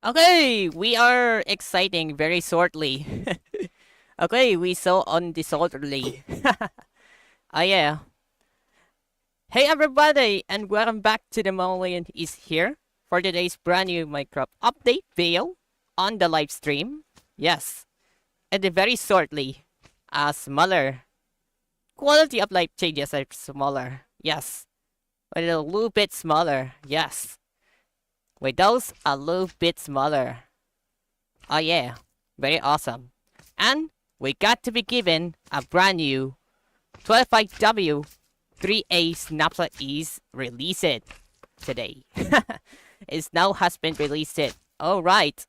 Okay, we are exciting very shortly. Okay, we saw on disorderly. Oh yeah. Hey everybody, and welcome back to the Mongolian is here for today's brand new Minecraft update video on the live stream. Yes, and very shortly, smaller quality of life changes are smaller. Yes, a little bit smaller. Yes, with those a little bit smaller. Oh yeah, very awesome. And we got to be given a brand new 12.5W 3A Snapshot is released today. It now has been released. Alright,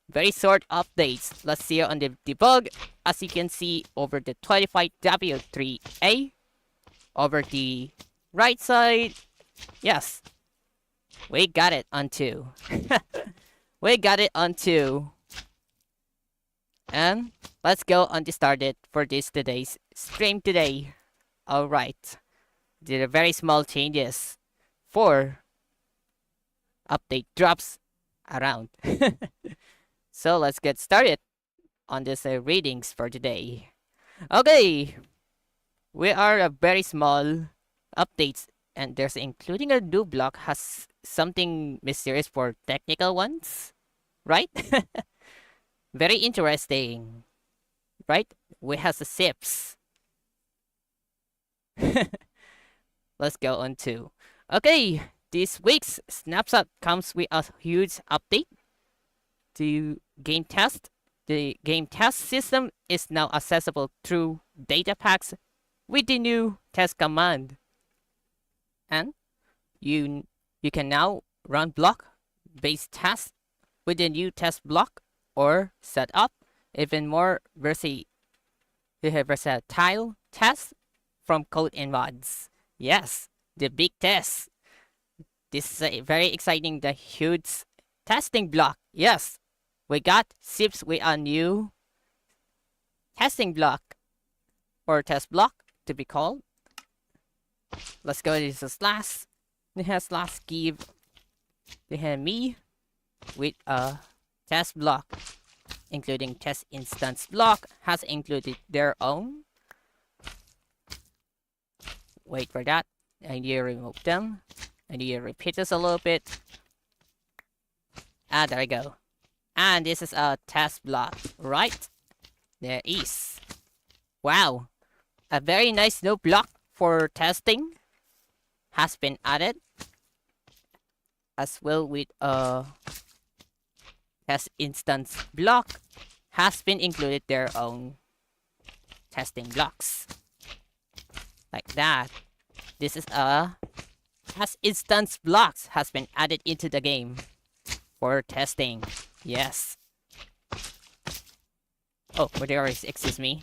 very short updates. Let's see on the debug. As you can see over the 25W3A, over the right side, yes, we got it on 2. We got it on 2. And let's go on to start it for today's stream today. Alright. Did a very small changes for update drops around. So let's get started on this readings for today. Okay. We are a very small updates, and there's including a new block has something mysterious for technical ones, right? Very interesting, right? We have the ships. Let's go on to. Okay, this week's snapshot comes with a huge update to game test. The game test system is now accessible through data packs with the new test command. And you can now run block-based tests with the new test block or set up even more versatile tests from code and mods. Yes, the big test. This is a very exciting, the huge testing block. Yes, we got ships with a new testing block or test block to be called. Let's go to the slash. Slash give me with a test block, including test instance block, has included their own. Wait for that. And you remove them. And you repeat this a little bit. There we go. And this is a test block, right? There is. Wow. A very nice new block for testing has been added. As well with a test instance block has been included their own testing blocks. Like that. This is a test instance blocks has been added into the game for testing. Yes. Oh, excuse me.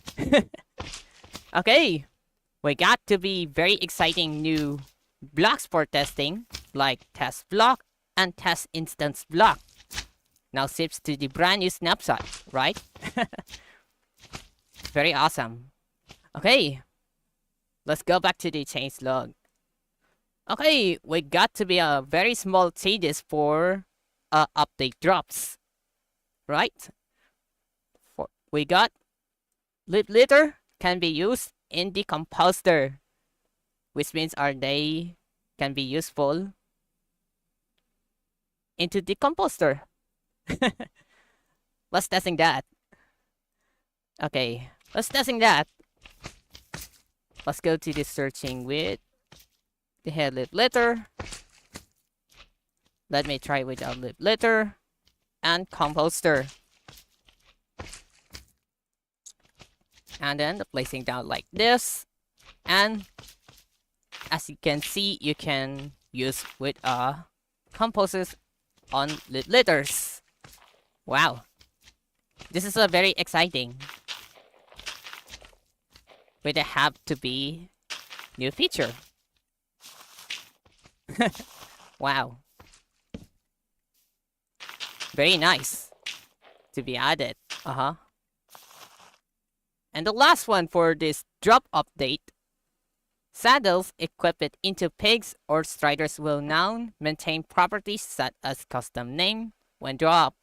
Okay. We got to be very exciting new blocks for testing, like test block and test instance block. Now ships to the brand new snapshot, right? Very awesome. Okay. Let's go back to the change log. Okay, we got to be a very small changes for update drops, right? We got litter can be used in the composter, which means they can be useful into the composter. Let's testing that. Okay, let's testing that. Let's go to the searching with the head litter. Let me try with a litter and composter. And then placing down like this. And as you can see, you can use with composters on litters. Wow. This is a very exciting. But they have to be new feature. Wow. Very nice to be added. And the last one for this drop update. Saddles equipped into pigs or striders will now maintain properties set as custom name when dropped.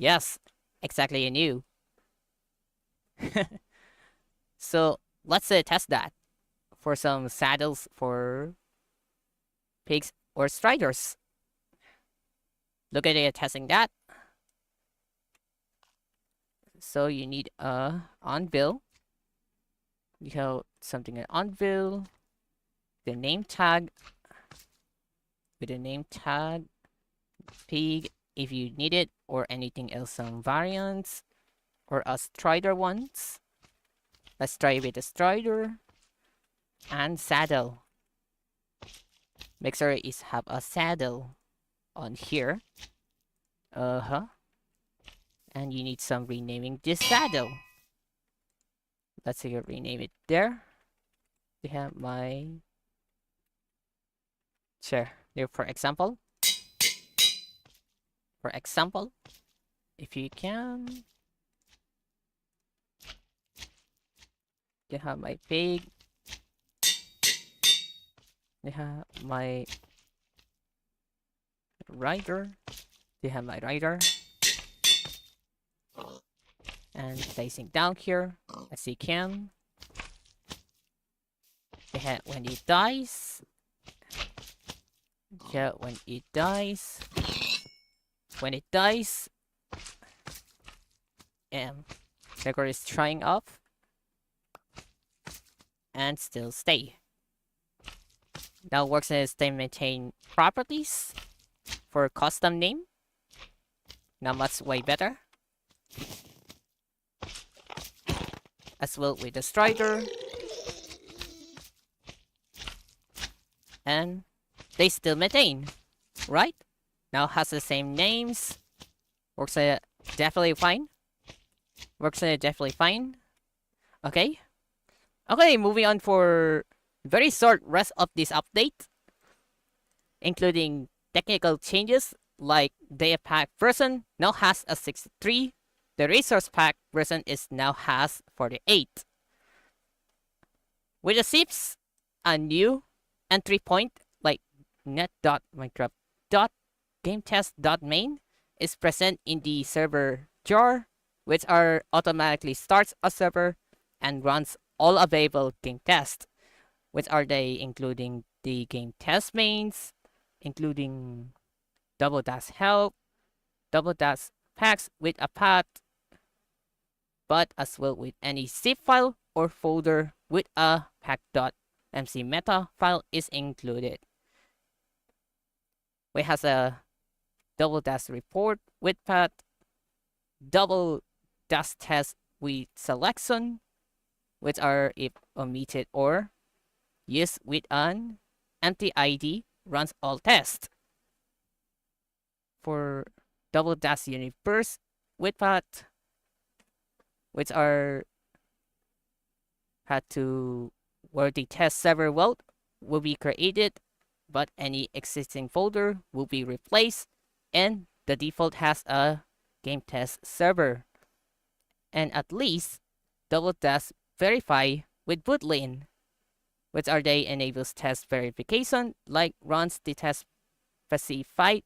Yes, exactly a new. So let's test that for some saddles for pigs or striders. Look at it testing that. So you need a anvil. You have something an anvil, the name tag, with a name tag, pig if you need it, or anything else, some variants, or a strider ones. Let's try with the strider and saddle. Make sure it have a saddle on here. And you need some renaming this saddle. Let's see, rename it there. We have my chair there, for example. If you can, you have my pig. You have my rider. You have my rider. And placing down here, as you can. You have when it dies. Yeah, when it dies. When it dies, Negro is trying off and still stay. Now works as they maintain properties for custom name. Now much way better. As well with the strider. And they still maintain, right? Now has the same names. Works definitely fine. Works definitely fine. Okay. Okay, moving on for very short rest of this update, including technical changes like data pack version now has a 63. The resource pack version is now has 48. With the zips, a new entry point like net.minecraft.gametest.main is present in the server jar, which automatically starts a server and runs all available game tests, which are they including the game test mains, including double dash help, double dash packs with a path, but as well with any zip file or folder with a pack.mc meta file is included. We has a double dash report with path, double dash test with selection, which are if omitted or used with an empty ID runs all tests. For double dash universe with path, which are had to where the test server vault will be created, but any existing folder will be replaced, and the default has a game test server. And at least double dash verify with bootlane, which are they enables test verification, like runs the test specified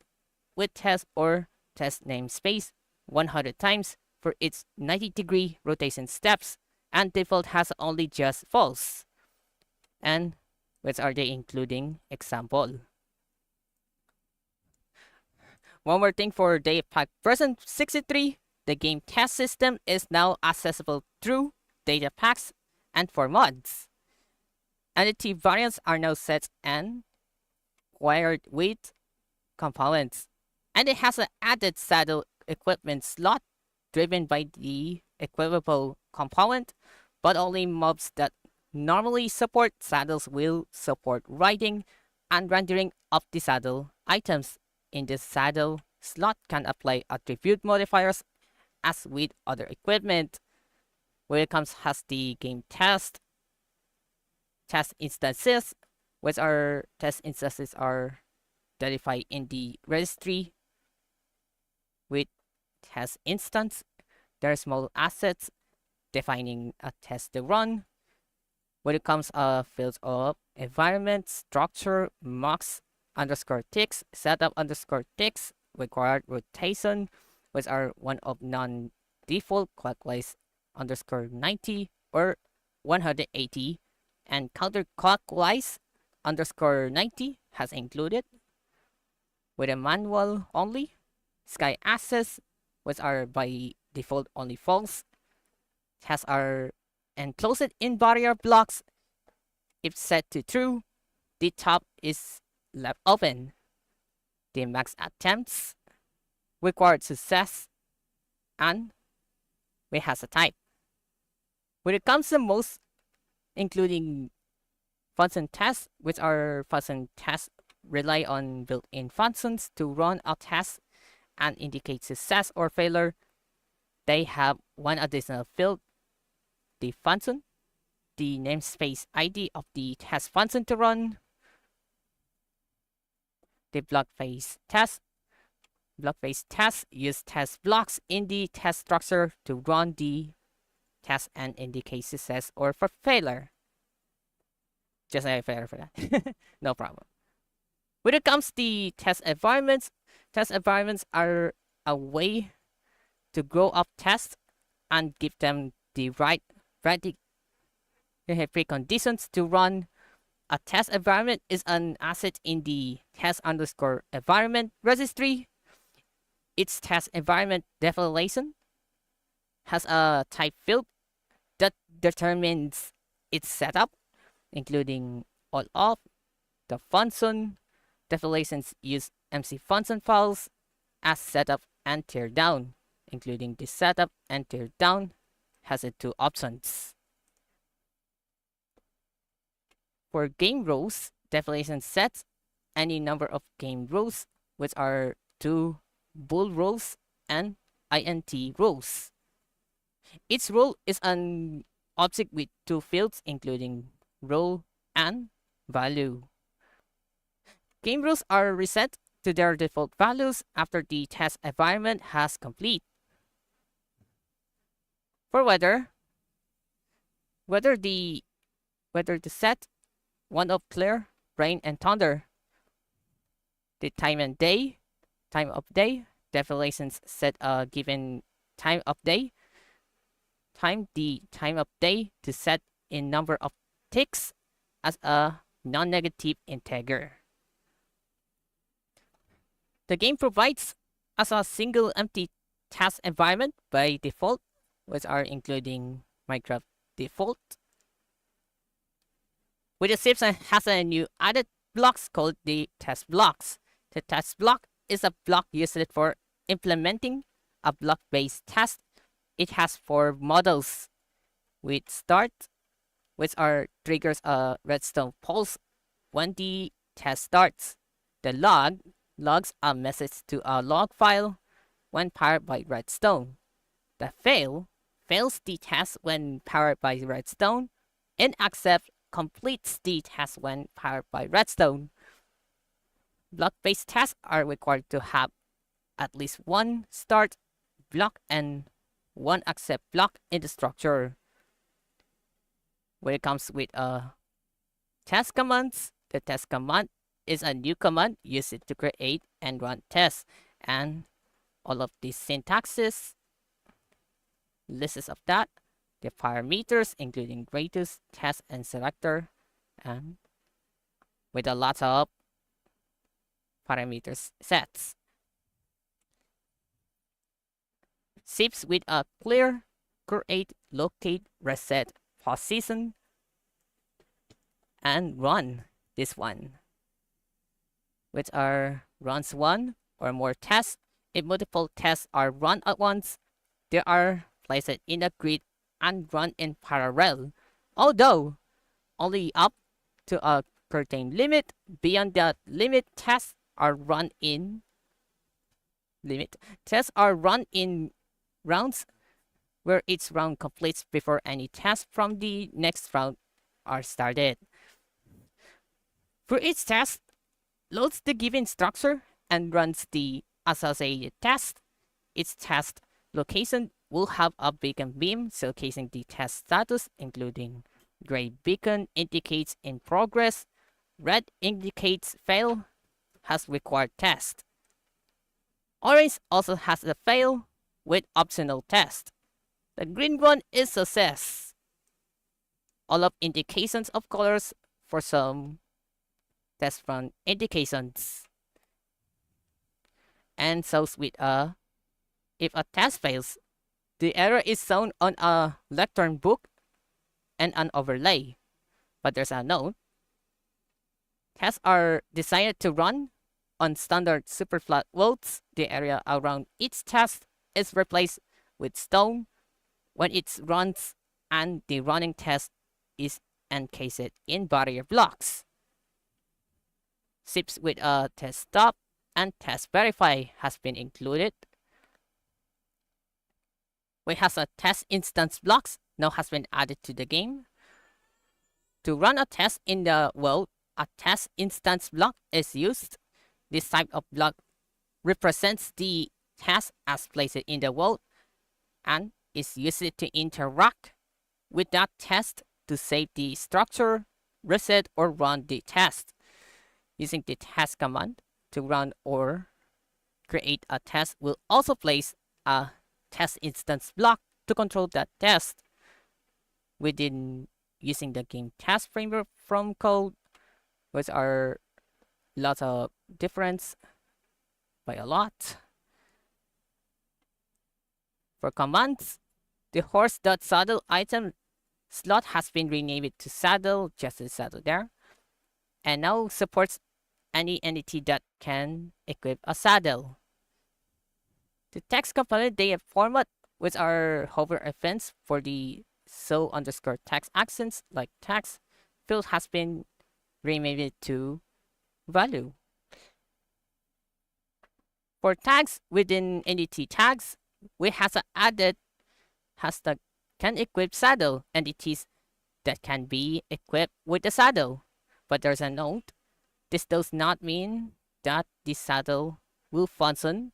with test or test namespace 100 times for its 90-degree rotation steps, and default has only just false. And which are they including example. One more thing for Datapack version 63, the game test system is now accessible through data packs and for mods. Entity variants are now set and wired with components. And it has an added saddle equipment slot driven by the equipable component, but only mobs that normally support saddles will support riding and rendering of the saddle items. In the saddle slot can apply attribute modifiers as with other equipment. When it comes has the game test instances, which are test instances are identified in the registry with test instance. There are small assets defining a test to run. When it comes fields of environment, structure, mux underscore ticks, setup underscore ticks, required rotation, which are one of non-default clockwise underscore 90 or 180, and counterclockwise underscore 90 has included with a manual only. Sky access, which are by default only false, has our enclosed in barrier blocks. If set to true, the top is left open. The max attempts required success, and we has a type. When it comes to most, including function tests, which are function tests rely on built-in functions to run a test and indicate success or failure, they have one additional field, the function, the namespace ID of the test function to run, the block phase test. Block phase tests use test blocks in the test structure to run the test and indicate success or for failure. Just a failure for that. No problem. When it comes to the test environments are a way to grow up tests and give them the right preconditions to run. A test environment is an asset in the test underscore environment registry. Its test environment definition has a type field that determines its setup, including all of the function. Definitions use MC function files as setup and teardown, including the setup and teardown has two options. For game rows, definition sets any number of game rows, which are 2 bool rows and int rows. Each row is an object with 2 fields, including row and value. Game rows are reset to their default values after the test environment has complete. For weather the set one of clear, rain, and thunder. The time of day definitions set a given time of day. The time of day to set in number of ticks as a non-negative integer. The game provides as a single empty test environment by default, which are including Minecraft default. With the Sips has a new added blocks called the test blocks. The test block is a block used for implementing a block-based test. It has 4 models with start, which are triggers a redstone pulse when the test starts. The logs a message to a log file when powered by redstone. The fails the test when powered by redstone, and accept completes the test when powered by redstone. Block-based tests are required to have at least 1 start block and 1 accept block in the structure. When it comes with test commands, the test command is a new command used to create and run tests, and all of the syntaxes, lists of that, the parameters including radius, test, and selector, and with a lot of parameters sets. Zips with a clear, create, locate, reset, position, and run this one, which are runs 1 or more tests. If multiple tests are run at once, they are placed in a grid and run in parallel, although only up to a certain limit. Beyond that limit, tests are run in rounds where each round completes before any tasks from the next round are started. For each task, loads the given structure and runs the associated task. Each task location will have a beacon beam showcasing the task status, including gray beacon indicates in progress, red indicates fail, has required test. Orange also has a fail with optional test. The green one is success. All of indications of colors for some test run indications. And so with if a test fails, the error is shown on a lectern book and an overlay. But there's a note. Tests are designed to run on standard superflat worlds. The area around each test is replaced with stone when it runs, and the running test is encased in barrier blocks. Zips with a test stop and test verify has been included. We have a test instance blocks now has been added to the game. To run a test in the world, a test instance block is used. This type of block represents the test as placed in the world and is used to interact with that test to save the structure, reset, or run the test. Using the test command to run or create a test will also place a test instance block to control that test. Within using the game test framework from code, which are lots of difference by a lot. For commands, the horse.saddle item slot has been renamed to saddle, just the saddle there, and now supports any entity that can equip a saddle. The text component data format, which are hover events for the so_text accents like text field, has been renamed to value. For tags within entity tags, we have added hashtag can equip saddle entities that can be equipped with the saddle. But there's a note. This does not mean that the saddle will function,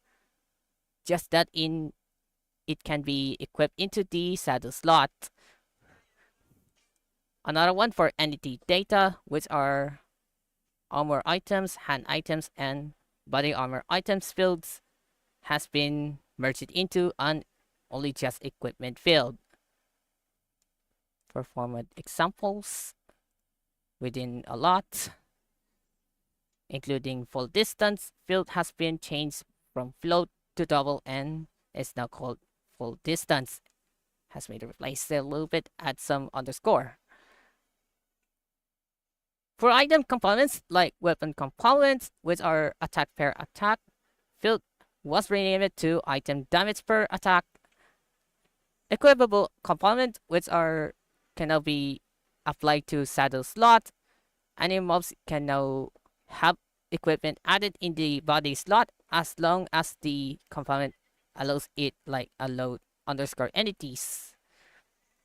just that it can be equipped into the saddle slot. Another one for entity data, which are armor items, hand items, and body armor items fields, has been merged into an only just equipment field. For format examples, within a lot, including full distance field has been changed from float to double and is now called full distance. Has been replaced a little bit, add some underscore. For item components like weapon components, which are attack per attack, field was renamed to item damage per attack. Equipable components, which can now be applied to saddle slot. Any mobs can now have equipment added in the body slot as long as the component allows it, like allowed underscore entities.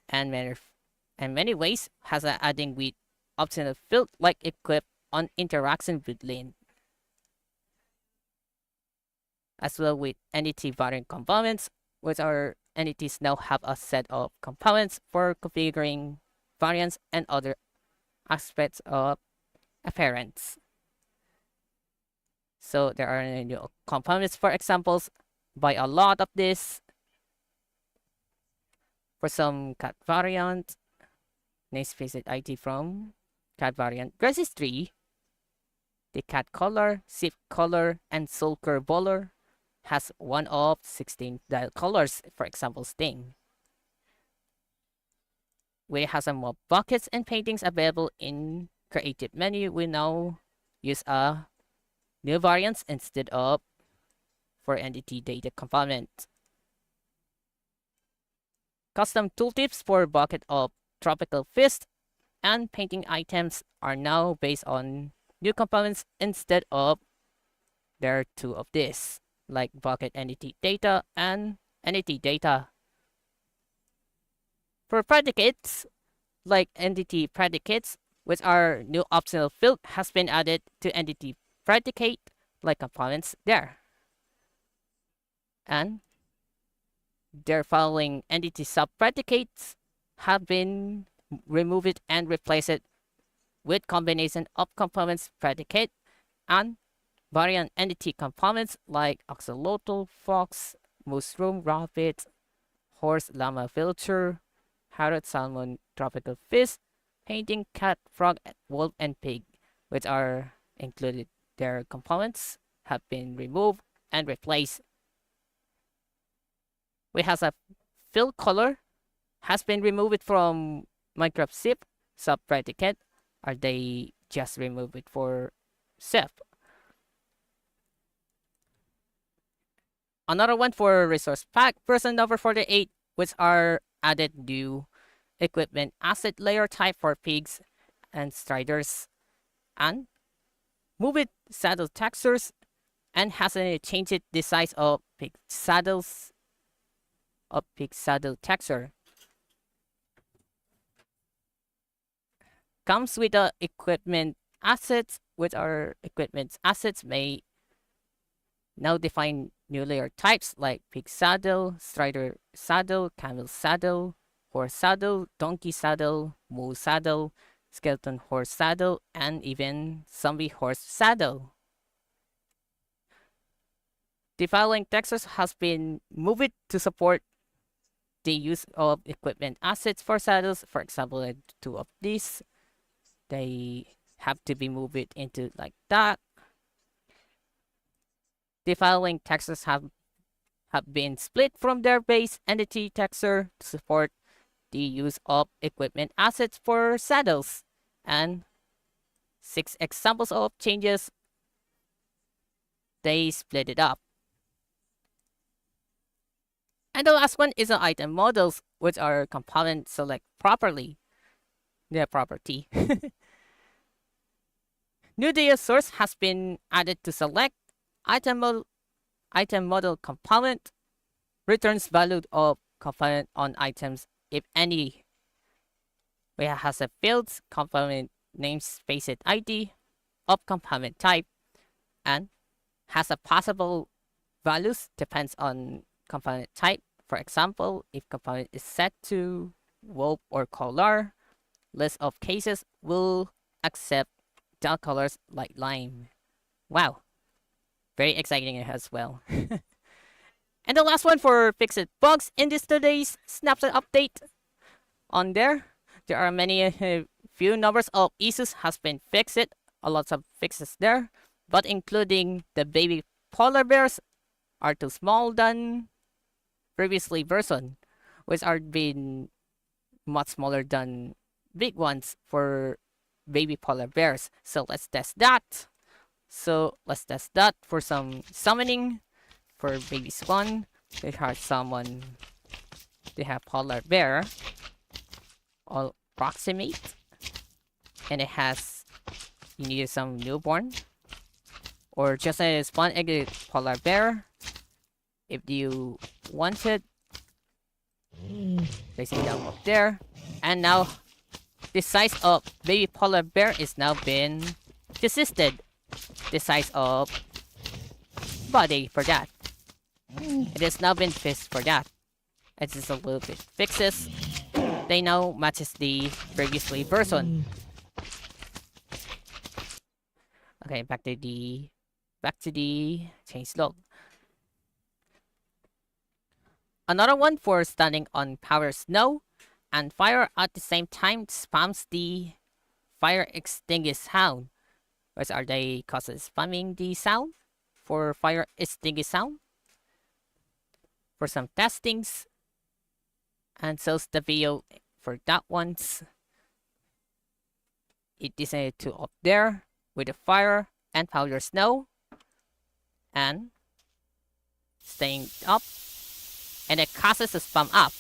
And many ways has adding with optional field like equip on interaction with lane. As well with entity variant components, which our entities now have a set of components for configuring variants and other aspects of appearance. So there are new components for examples by a lot of this. For some cat variant, namespace ID from cat variant registry, the cat color, zip color, and soul curve color has one of 16 dial colors, for example, sting. We have some more buckets and paintings available in creative menu. We now use a new variants instead of for entity data component. Custom tooltips for bucket of tropical fist and painting items are now based on new components instead of there are two of this, like bucket entity data and entity data. For predicates, like entity predicates, which are new optional field has been added to entity predicate, like components there. And their following entity subpredicates have been removed and replaced with combination of components predicate and variant entity components like axolotl, fox, mushroom, rabbit, horse, llama, vulture, parrot, salmon, tropical fish, painting, cat, frog, wolf, and pig, which are included. Their components have been removed and replaced. We have a fill color has been removed from Minecraft zip sub predicate. Are they just removed it for zip? Another one for resource pack version number 48, which are added new equipment asset layer type for pigs and striders, and move it saddle textures, and hasn't changed the size of pig saddles of pig saddle texture. Comes with the equipment assets, which are equipment assets may now define new layer types like pig saddle, strider saddle, camel saddle, horse saddle, donkey saddle, mule saddle, skeleton horse saddle, and even zombie horse saddle. The following textures has been moved to support the use of equipment assets for saddles. For example, two of these, they have to be moved into like that. The following textures have been split from their base entity texture to support the use of equipment assets for saddles, and 6 examples of changes. They split it up. And the last one is the item models, which are component select properly. Their property. New data source has been added to select item model component, returns value of component on items if any. We has a fields component namespace ID of component type, and has a possible values depends on component type. For example, if component is set to wolf or color, list of cases will accept dark colors like lime. Wow, very exciting as well. And the last one for fixed bugs in this today's snapshot update. On there are many few numbers of issues has been fixed. A lot of fixes there, but including the baby polar bears are too small than previously version, which are been much smaller than big ones for baby polar bears. So let's test that. For some summoning for baby swan. They have polar bear all proximate, and it has, you need some newborn or just a spawn egg polar bear if you wanted. Placing down up there, and now the size of baby polar bear is now been desisted. The size of body for that, it has now been fixed for that. It's just a little bit fixes. They now matches the previously version. Okay, back to the change log. Another one for standing on power snow and fire at the same time spams the fire extinguish sound. Which are they causes spamming the sound for fire extinguish sound for some testings, and shows the video for that ones. It decided to up there with the fire and powder snow and staying up, and it causes a spam up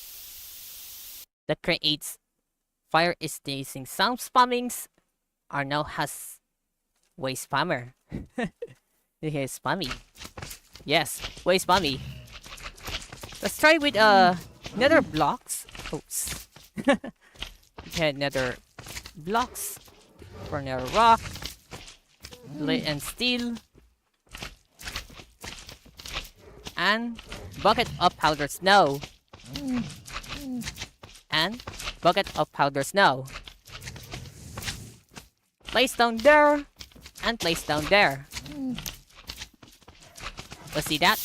that creates fire extinguishing sound spammings are now has way spammer. This is spammy. Yes, way spammy. Let's try with nether blocks. Oops. Okay, nether blocks for nether rock, lead and steel, and bucket of powdered snow, and bucket of powdered snow. Place down there, and place down there. Let's see that.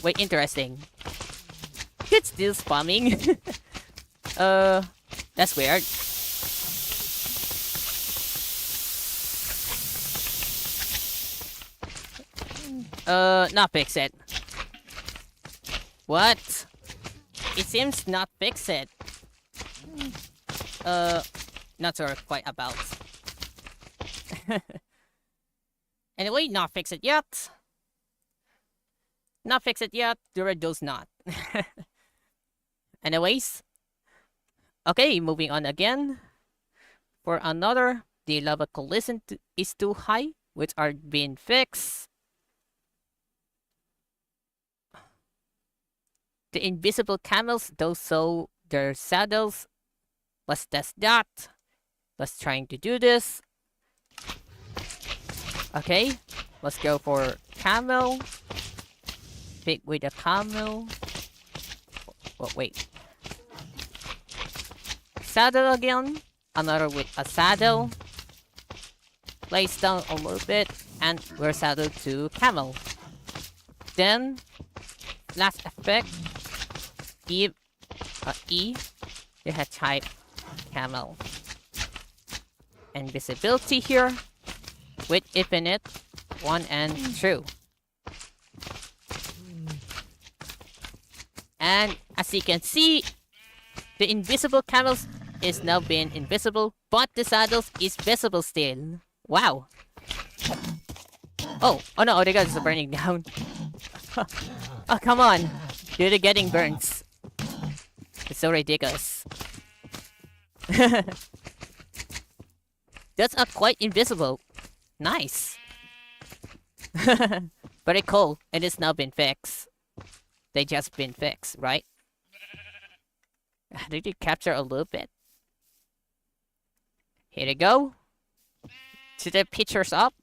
Wait, interesting. It's still spamming. That's weird. Not fix it. What? It seems not fix it. Not sure quite about. Anyway, not fix it yet. Not fix it yet. Does not. Anyways. Okay, moving on again. For another, the lava collision is too high, which are being fixed. The invisible camels, those show their saddles. Let's test that. Let's try to do this. Okay, let's go for camel. Pick with a camel. Oh, wait. Saddle again. Another with a saddle. Place down a little bit. And we're saddled to camel. Then, last effect. Give a E. They have type camel. Invisibility here. With infinite. 1 and true. And as you can see, the invisible camels is now being invisible, but the saddles is visible still. Wow. Oh no, the guys are burning down. Oh, come on. You're getting burns. It's so ridiculous. That's quite invisible. Nice. Very cool. And it's now been fixed. They just been fixed, right? Did you capture a little bit? Here we go. To the pictures up.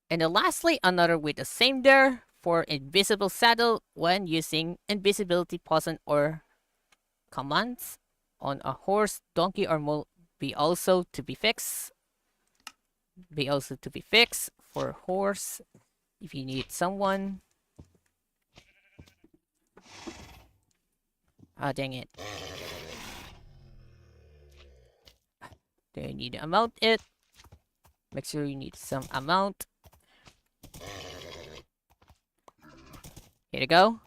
And then lastly, another with the same there for invisible saddle when using invisibility potion or commands on a horse, donkey, or mule be also to be fixed. Be also to be fixed for horse if you need someone. Ah, dang it. Do you need to amount it? Make sure you need some amount. Here you go.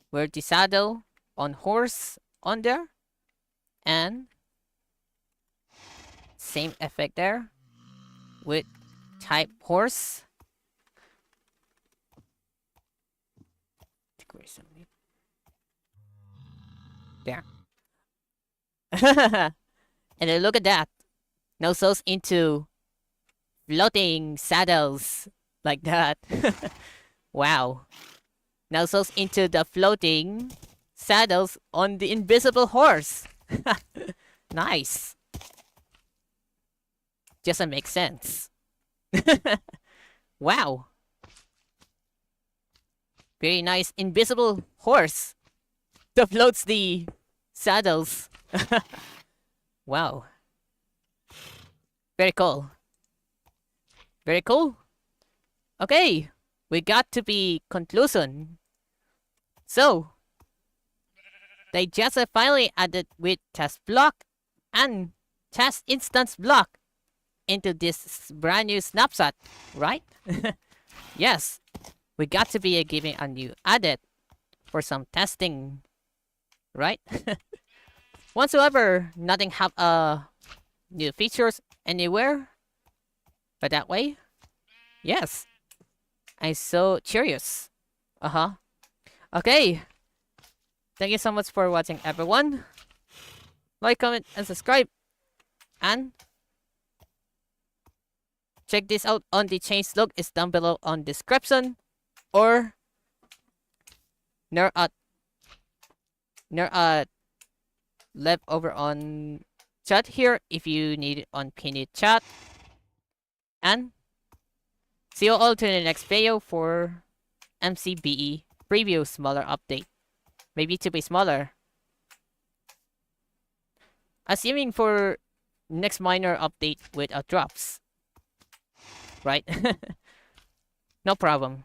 Where the saddle on horse on there. And same effect there with type horse. There. And then look at that. Now goes into floating saddles like that. Wow. Now goes into the floating saddles on the invisible horse. Nice. Doesn't make sense. Wow. Very nice invisible horse that floats the saddles. Wow. Very cool. Very cool. Okay, we got to be conclusion. So, they just finally added with test block and test instance block into this brand new snapshot, right? Yes, we got to be giving a new added for some testing, right? Whatsoever, nothing have new features anywhere, but that way, yes, I'm so curious. Okay, thank you so much for watching, everyone. Like, comment, and subscribe, and check this out on the change log is down below on description, or near left over on chat here if you need it on pinned chat. And see you all to the next video for MCBE preview smaller update. Maybe to be smaller. Assuming for next minor update without drops. Right? No problem.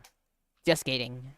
Just kidding.